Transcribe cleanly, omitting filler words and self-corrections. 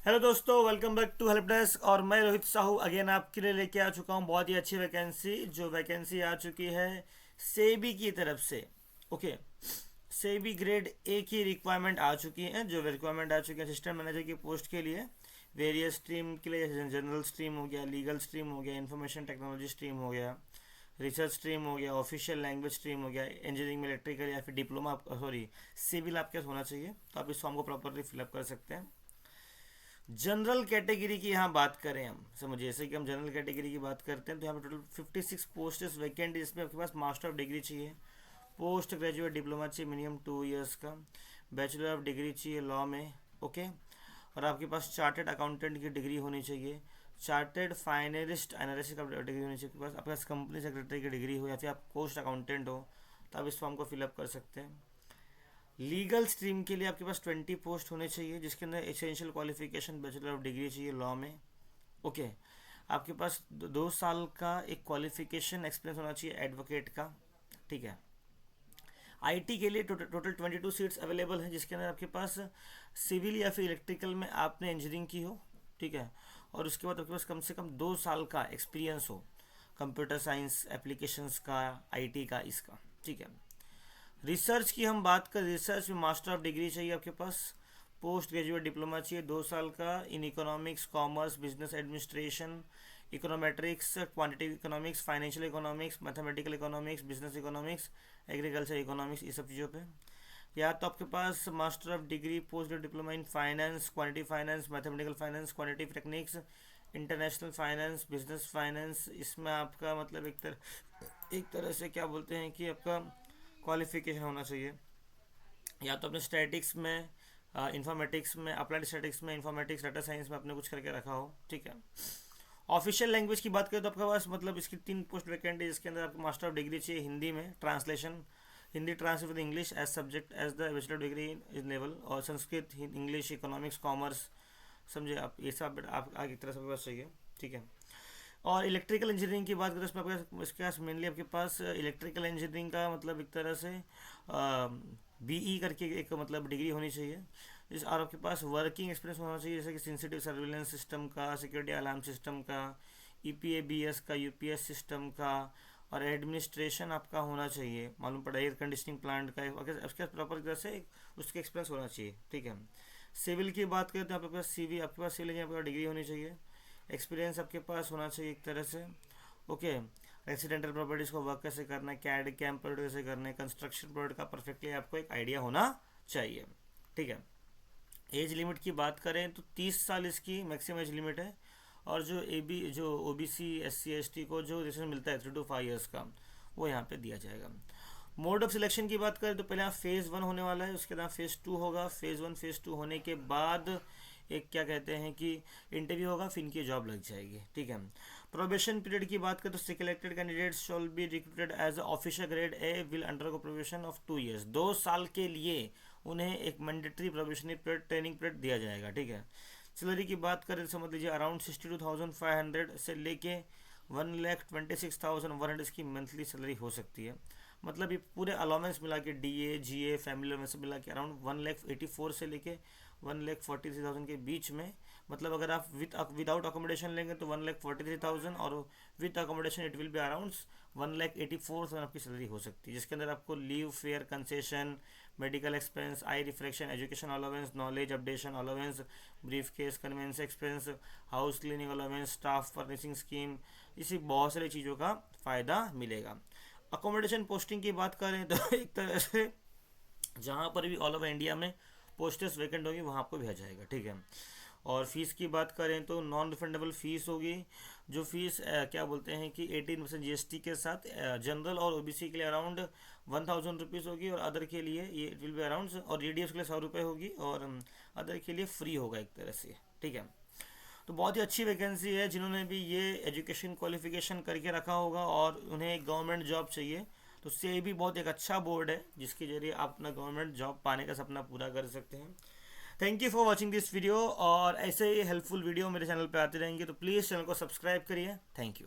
Hello दोस्तों, welcome back to help desk. और मैं रोहित साहू अगेन आपके लिए लेके आ चुका हूँ बहुत ही अच्छी वैकेंसी। जो वैकेंसी आ चुकी है सेबी की तरफ से। ओके, सेबी ग्रेड ए की रिक्वायरमेंट आ चुकी है। जो रिक्वायरमेंट आ चुकी है सिस्टम मैनेजर की पोस्ट के लिए, वेरियस स्ट्रीम के लिए, जैसे जनरल स्ट्रीम हो गया, लीगल स्ट्रीम हो गया, इंफॉर्मेशन टेक्नोलॉजी स्ट्रीम हो गया, रिसर्च स्ट्रीम हो गया, ऑफिशियल लैंग्वेज स्ट्रीम हो गया, इंजीनियरिंग में इलेक्ट्रिकल या फिर डिप्लोमा, सॉरी सिविल आपके पास होना चाहिए। तो आप इस फॉर्म को प्रॉपरली फिलअप कर सकते हैं। जनरल कैटेगरी की यहाँ बात करें हम, समझिए जैसे कि हम जनरल कैटेगरी की बात करते हैं तो यहाँ पे टोटल 56 पोस्ट वैकेंट है, जिसमें आपके पास मास्टर ऑफ डिग्री चाहिए, पोस्ट ग्रेजुएट डिप्लोमा चाहिए मिनिमम 2 इयर्स का, बैचलर ऑफ डिग्री चाहिए लॉ में। ओके, और आपके पास चार्टेड अकाउंटेंट की डिग्री होनी चाहिए, चार्टेड फाइनलिस्ट एनालिसिस का डिग्री होनी चाहिए, आपके पास कंपनी सेक्रेटरी की डिग्री हो या फिर आप पोस्ट अकाउंटेंट हो, तो आप इस फॉर्म को फिलअप कर सकते हैं। लीगल स्ट्रीम के लिए आपके पास 20 पोस्ट होने चाहिए, जिसके अंदर essential qualification bachelor of degree चाहिए लॉ में। ओके, आपके पास 2 साल का एक क्वालिफिकेशन एक्सपीरियंस होना चाहिए एडवोकेट का। ठीक है। आईटी के लिए टोटल 22 सीट्स अवेलेबल हैं, जिसके अंदर आपके पास सिविल या फिर इलेक्ट्रिकल में आपने इंजीनियरिंग की हो। ठीक है, और उसके बाद आपके पास कम से कम 2 साल का एक्सपीरियंस हो कंप्यूटर साइंस एप्लीकेशंस का, आईटी का, इसका। ठीक है। रिसर्च की हम बात करें, रिसर्च में मास्टर ऑफ डिग्री चाहिए आपके पास, पोस्ट ग्रेजुएट डिप्लोमा चाहिए 2 साल का in economics, commerce, business administration, econometrics, quantitative economics, financial economics, mathematical economics, business economics, agriculture economics, ये सब चीज़ों पे। या तो आपके पास master of degree, post diploma in finance, quantity finance, mathematical finance, quantitative techniques, international finance, business finance, इसमें आपका मतलब एक तरह से क्या बोलते हैं कि आपका क्वालिफिकेशन होना चाहिए। या तो अपने स्टैटिक्स में, इंफॉर्मेटिक्स में, अप्लाइड स्टैटिक्स में, इंफॉर्मेटिक्स, डाटा साइंस में आपने कुछ करके रखा हो। ठीक है। ऑफिशियल लैंग्वेज की बात करें तो आपके पास मतलब इसकी 3 पोस्ट वैकेंट है, जिसके अंदर आपको मास्टर ऑफ डिग्री चाहिए हिंदी में, translation Hindi translate with English as subject as the bachelor degree in level, और संस्कृत, इंग्लिश, इकोनॉमिक्स, कॉमर्स, समझे आप, ये सब आप आगे एक तरह से आपके पास चाहिए। ठीक है। और इलेक्ट्रिकल इंजीनियरिंग की बात करें तो इसमें आपके इसके पास मेनली आपके पास इलेक्ट्रिकल इंजीनियरिंग का मतलब एक तरह से बीई करके एक मतलब डिग्री होनी चाहिए, जिस और आपके पास वर्किंग एक्सपीरियंस होना चाहिए, जैसे कि सेंसिटिव सर्विलेंस सिस्टम का, सिक्योरिटी अलार्म सिस्टम का, ईपीएबीएस का, यूपीएस सिस्टम का, और एडमिनिस्ट्रेशन आपका होना चाहिए, मालूम पड़ा एयर कंडीशनिंग प्लांट का, उसके प्रॉपर तरह से उसके एक्सपीरियंस होना चाहिए। ठीक है। सिविल की बात करें तो आपके पास आपके पास सिविल इंजीनियर आपके पास डिग्री होनी चाहिए, एक्सपीरियंस आपके पास होना चाहिए एक तरह से। ओके, रेसिडेंटल प्रॉपर्टीज़ को वर्क कैसे करना है, कैड कैम प्रोडक्ट कैसे करना है, कंस्ट्रक्शन प्रोडक्ट का परफेक्टली आपको एक आइडिया होना चाहिए। ठीक है। एज लिमिट की बात करें तो 30 साल इसकी मैक्सिमम एज लिमिट है, और जो ओबीसी, एससी, एसटी को जो रिलेशन मिलता है 3 to 5 years का, वो यहाँ पे दिया जाएगा। मोड ऑफ सिलेक्शन की बात करें तो पहले यहाँ फेज़ 1 होने वाला है, उसके बाद फेज़ 2 होगा। फेज़ 1 फेज़ 2 होने के बाद एक क्या कहते हैं कि इंटरव्यू होगा, फिर इनकी जॉब लग जाएगी। ठीक है। प्रोबेशन पीरियड की बात करें तो selected candidates shall be recruited as officer grade A will undergo probation of 2 years। 2 साल के लिए उन्हें एक mandatory probationary period, training period दिया जाएगा। ठीक है। सैलरी की बात करें तो समझ लीजिए अराउंड 62,500 से लेके 1,26,100 इसकी मंथली सैलरी हो सकती है। मतलब ये पूरे अलाउंस मिला के, डीए, जीए, फैमिली अलाउंस मिला के अराउंड 1,84,000 से लेके 1,43,000 के बीच में। मतलब अगर आप विदाउट अकोमोडेशन लेंगे तो 1,43,000, और with accommodation it will be around 1,84,000 आपकी सैलरी हो सकती है, जिसके अंदर आपको leave, fare, concession, medical expense, eye reflection, education allowance, knowledge updation allowance, briefcase, conveyance expense, house cleaning allowance, staff furnishing scheme, इसी बहुत सारी चीज़ों का फ़ायदा मिलेगा। अकोमोडेशन पोस्टिंग की बात करें तो एक तरह से जहाँ पर भी ऑल ओवर इंडिया में पोस्टेस वैकेंट होगी वहाँ आपको भेजा जाएगा। ठीक है। और फीस की बात करें तो नॉन रिफंडेबल फीस होगी, जो फीस क्या बोलते हैं कि 18% जीएसटी के साथ जनरल और ओबीसी के लिए अराउंड 1,000 रुपीज़ होगी, और अदर के लिए ये इट विल बी अराउंड, और ईडीएस के लिए 100 रुपये होगी, और अदर के लिए फ्री होगा एक तरह से। ठीक है। तो बहुत ही अच्छी वैकेंसी है, जिन्होंने भी ये एजुकेशन क्वालिफिकेशन करके रखा होगा और उन्हें एक गवर्नमेंट जॉब चाहिए, तो से भी बहुत एक अच्छा बोर्ड है जिसके जरिए आप अपना गवर्नमेंट जॉब पाने का सपना पूरा कर सकते हैं। Thank you for watching this video, और ऐसे ही हेल्पफुल वीडियो मेरे चैनल पे आते रहेंगे, तो प्लीज़ चैनल को सब्सक्राइब करिए। Thank you.